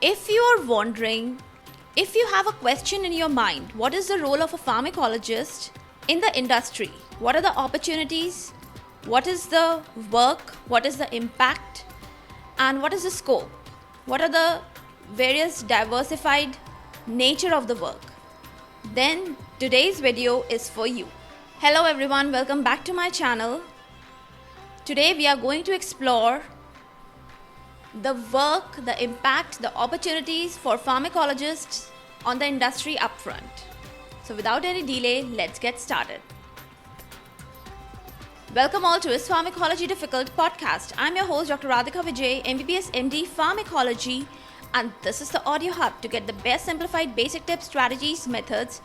If you are wondering, if you have a question in your mind, what is the role of a pharmacologist in the industry? What are the opportunities? What is the work? What is the impact? And what is the scope? What are the various diversified nature of the work? Then today's video is for you. Hello everyone, welcome back to my channel. Today we are going to explore the work, the impact, the opportunities for pharmacologists on the industry upfront. So without any delay, let's get started. Welcome all to ispharmacologydifficult podcast. I'm your host Dr. Radhika Vijay, MBBS MD Pharmacology, and this is the audio hub to get the best simplified basic tips, strategies, methods,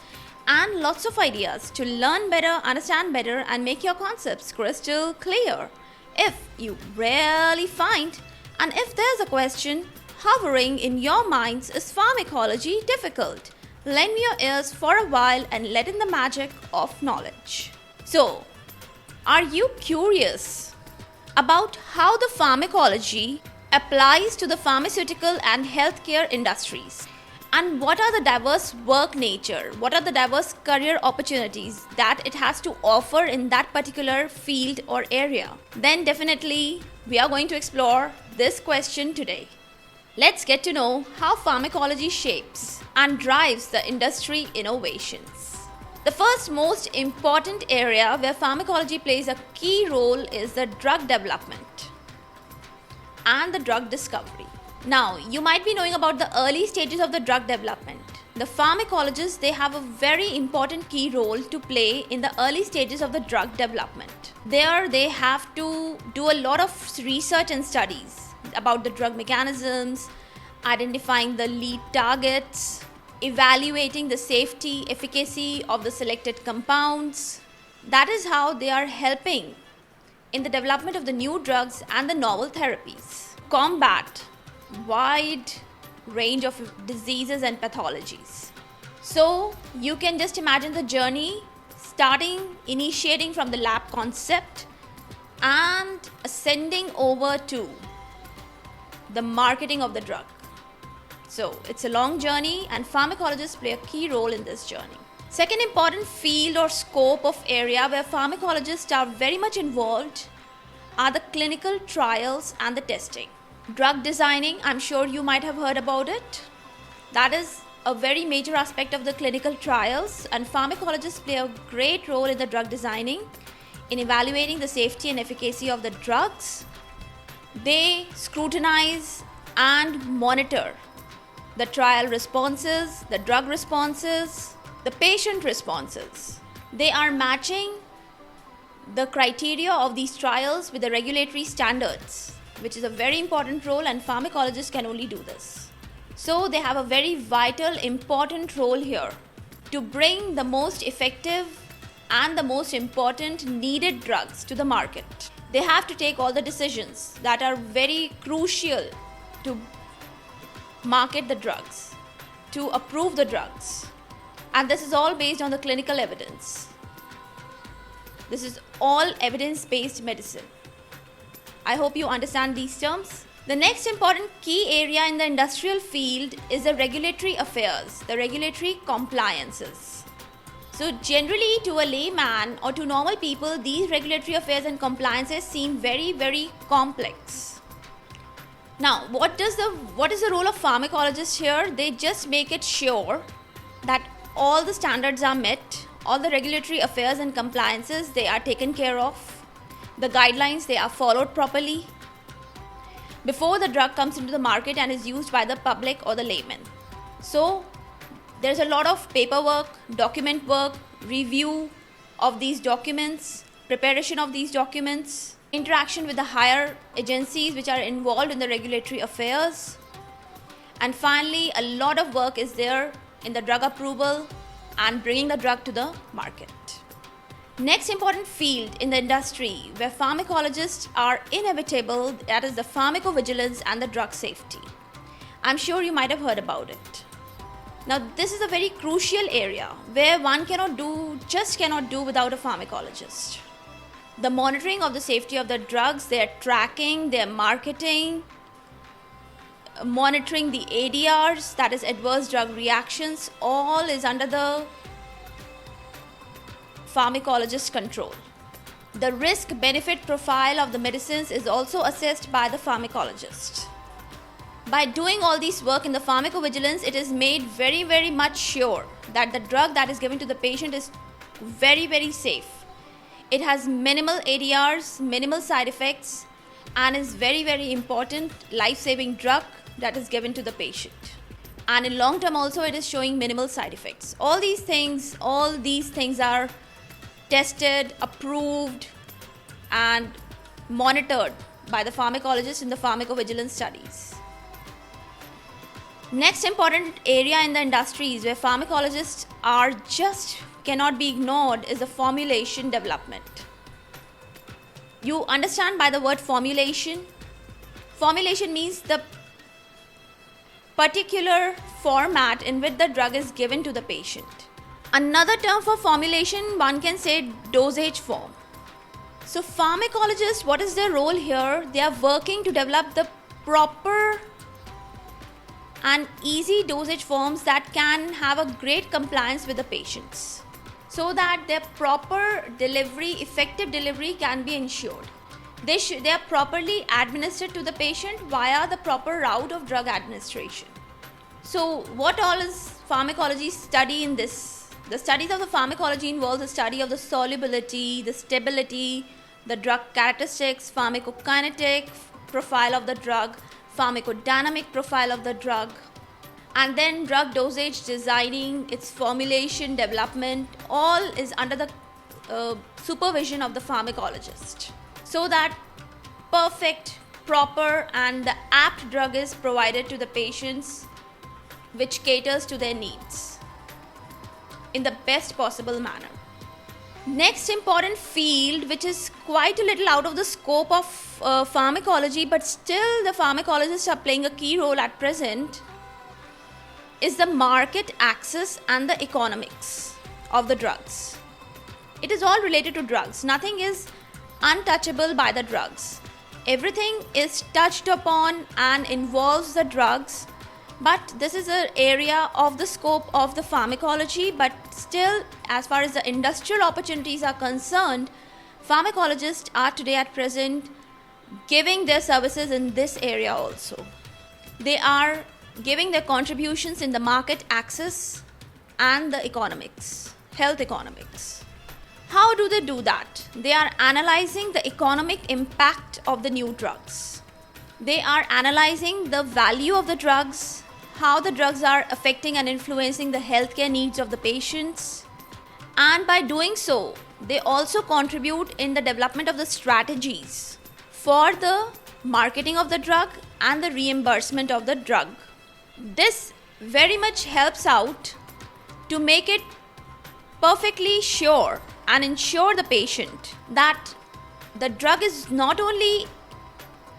and lots of ideas to learn better, understand better, and make your concepts crystal clear. If you really find, and if there's a question hovering in your minds, is pharmacology difficult? Lend me your ears for a while and let in the magic of knowledge. So, are you curious about how the pharmacology applies to the pharmaceutical and healthcare industries? And what are the diverse work nature? What are the diverse career opportunities that it has to offer in that particular field or area? Then definitely we are going to explore this question today. Let's get to know how pharmacology shapes and drives the industry innovations. The first most important area where pharmacology plays a key role is the drug development and the drug discovery. Now, you might be knowing about the early stages of the drug development. The pharmacologists, they have a very important key role to play in the early stages of the drug development. There, they have to do a lot of research and studies about the drug mechanisms, identifying the lead targets, evaluating the safety, efficacy of the selected compounds. That is how they are helping in the development of the new drugs and the novel therapies. Combat wide range of diseases and pathologies. So you can just imagine the journey initiating from the lab concept and ascending over to the marketing of the drug. So it's a long journey and pharmacologists play a key role in this journey. Second important field or scope of area where pharmacologists are very much involved are the clinical trials and the testing. Drug designing, I'm sure you might have heard about it. That is a very major aspect of the clinical trials, and pharmacologists play a great role in the drug designing, in evaluating the safety and efficacy of the drugs. They scrutinize and monitor the trial responses, the drug responses, the patient responses. They are matching the criteria of these trials with the regulatory standards, which is a very important role, and pharmacologists can only do this. So they have a very vital, important role here to bring the most effective and the most important needed drugs to the market. They have to take all the decisions that are very crucial to market the drugs, to approve the drugs. And this is all based on the clinical evidence. This is all evidence-based medicine. I hope you understand these terms. The next important key area in the industrial field is the regulatory affairs, the regulatory compliances. So generally to a layman or to normal people, these regulatory affairs and compliances seem very, very complex. Now, what is the role of pharmacologists here? They just make it sure that all the standards are met, all the regulatory affairs and compliances, they are taken care of. The guidelines, they are followed properly before the drug comes into the market and is used by the public or the layman. So there's a lot of paperwork, document work, review of these documents, preparation of these documents, interaction with the higher agencies which are involved in the regulatory affairs. And finally, a lot of work is there in the drug approval and bringing the drug to the market. Next important field in the industry where pharmacologists are inevitable, that is the pharmacovigilance and the drug safety. I'm sure you might have heard about it. Now this is a very crucial area where one cannot do without a pharmacologist. The monitoring of the safety of the drugs, their tracking, their marketing, monitoring the ADRs, that is adverse drug reactions, all is under the pharmacologist's control. The risk-benefit profile of the medicines is also assessed by the pharmacologist. By doing all this work in the pharmacovigilance, it is made very, very much sure that the drug that is given to the patient is very, very safe. It has minimal ADRs, minimal side effects, and is very, very important life-saving drug that is given to the patient. And in long term also, it is showing minimal side effects. All these things are tested, approved, and monitored by the pharmacologist in the pharmacovigilance studies. Next important area in the industries where pharmacologists cannot be ignored is the formulation development. You understand by the word formulation? Formulation means the particular format in which the drug is given to the patient. Another term for formulation, one can say dosage form. So pharmacologists, what is their role here? They are working to develop the proper and easy dosage forms that can have a great compliance with the patients, so that their proper delivery, effective delivery can be ensured. They are properly administered to the patient via the proper route of drug administration. So what all is pharmacology study in this? The studies of the pharmacology involves the study of the solubility, the stability, the drug characteristics, pharmacokinetic profile of the drug, pharmacodynamic profile of the drug, and then drug dosage designing, its formulation development, all is under the supervision of the pharmacologist, so that perfect, proper, and the apt drug is provided to the patients, which caters to their needs in the best possible manner. Next important field, which is quite a little out of the scope of pharmacology, but still the pharmacologists are playing a key role at present, is the market access and the economics of the drugs. It is all related to drugs. Nothing is untouchable by the drugs. Everything is touched upon and involves the drugs, but this is an area of the scope of the pharmacology. But still, as far as the industrial opportunities are concerned, pharmacologists are today at present giving their services in this area also. They are giving their contributions in the market access and the economics, health economics. How do they do that? They are analyzing the economic impact of the new drugs. They are analyzing the value of the drugs, how the drugs are affecting and influencing the healthcare needs of the patients. And by doing so, they also contribute in the development of the strategies for the marketing of the drug and the reimbursement of the drug. This very much helps out to make it perfectly sure and ensure the patient that the drug is not only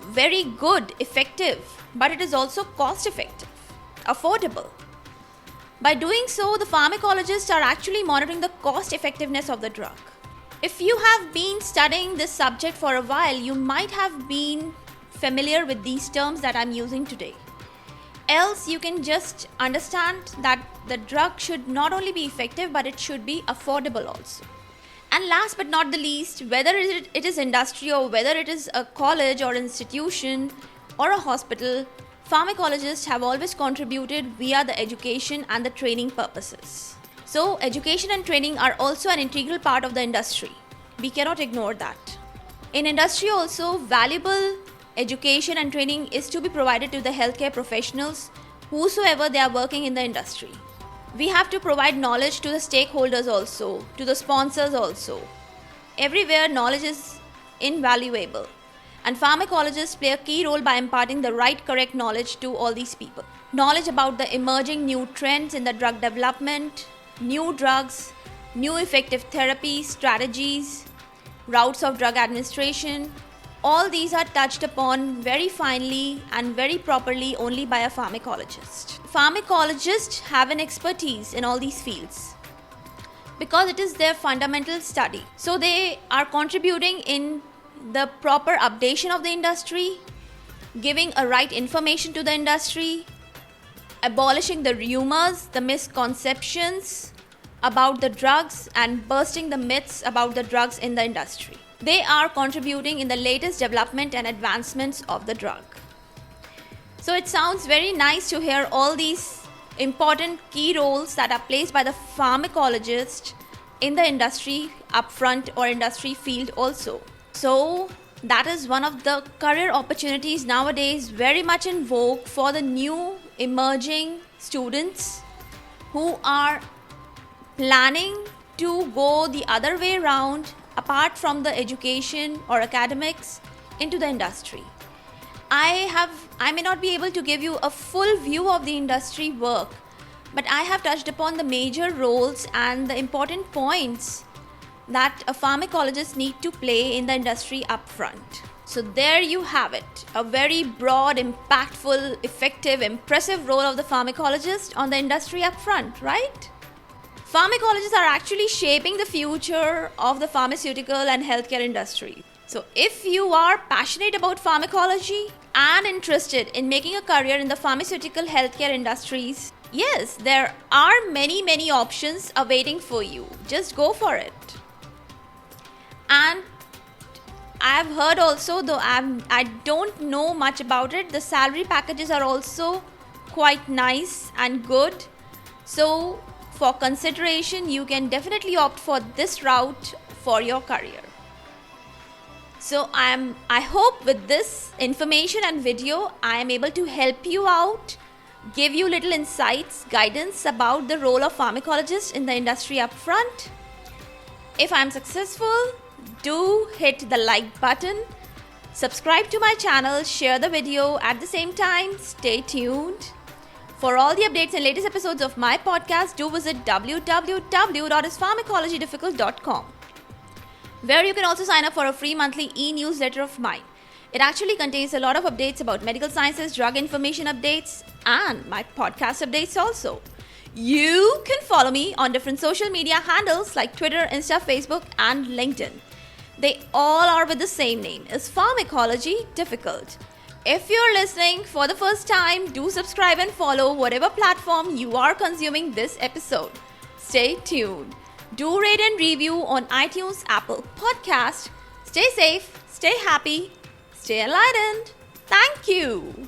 very good, effective, but it is also cost effective, affordable. By doing so, the pharmacologists are actually monitoring the cost effectiveness of the drug. If you have been studying this subject for a while, you might have been familiar with these terms that I'm using today. Else you can just understand that the drug should not only be effective, but it should be affordable also. And last but not the least, whether it is industry or whether it is a college or institution or a hospital, pharmacologists have always contributed via the education and the training purposes. So education and training are also an integral part of the industry. We cannot ignore that. In industry also, valuable education and training is to be provided to the healthcare professionals, whosoever they are working in the industry. We have to provide knowledge to the stakeholders also, to the sponsors also. Everywhere knowledge is invaluable, and pharmacologists play a key role by imparting the right correct knowledge to all these people. Knowledge about the emerging new trends in the drug development, new drugs, new effective therapies, strategies, routes of drug administration. All these are touched upon very finely and very properly only by a pharmacologist. Pharmacologists have an expertise in all these fields because it is their fundamental study. So they are contributing in the proper updation of the industry, giving a right information to the industry, abolishing the rumors, the misconceptions about the drugs, and bursting the myths about the drugs in the industry. They are contributing in the latest development and advancements of the drug. So it sounds very nice to hear all these important key roles that are placed by the pharmacologist in the industry upfront or industry field also. So that is one of the career opportunities nowadays very much in vogue for the new emerging students who are planning to go the other way around apart from the education or academics into the industry. I may not be able to give you a full view of the industry work, but I have touched upon the major roles and the important points that a pharmacologist need to play in the industry upfront. So there you have it, a very broad, impactful, effective, impressive role of the pharmacologist on the industry upfront, right? Pharmacologists are actually shaping the future of the pharmaceutical and healthcare industry. So if you are passionate about pharmacology and interested in making a career in the pharmaceutical healthcare industries, yes, there are many options awaiting for you. Just go for it. And I've heard also, though I don't know much about it, the salary packages are also quite nice and good. So for consideration, you can definitely opt for this route for your career. So I hope with this information and video, I am able to help you out, give you little insights, guidance about the role of pharmacologist in the industry upfront. If I'm successful, do hit the like button, subscribe to my channel, share the video. At the same time, stay tuned. For all the updates and latest episodes of my podcast, do visit www.ispharmacologydifficult.com, where you can also sign up for a free monthly e-newsletter of mine. It actually contains a lot of updates about medical sciences, drug information updates, and my podcast updates also. You can follow me on different social media handles like Twitter, Insta, Facebook, and LinkedIn. They all are with the same name, is Pharmacology Difficult. If you're listening for the first time, do subscribe and follow whatever platform you are consuming this episode. Stay tuned. Do rate and review on iTunes, Apple Podcast. Stay safe, stay happy, stay enlightened. Thank you.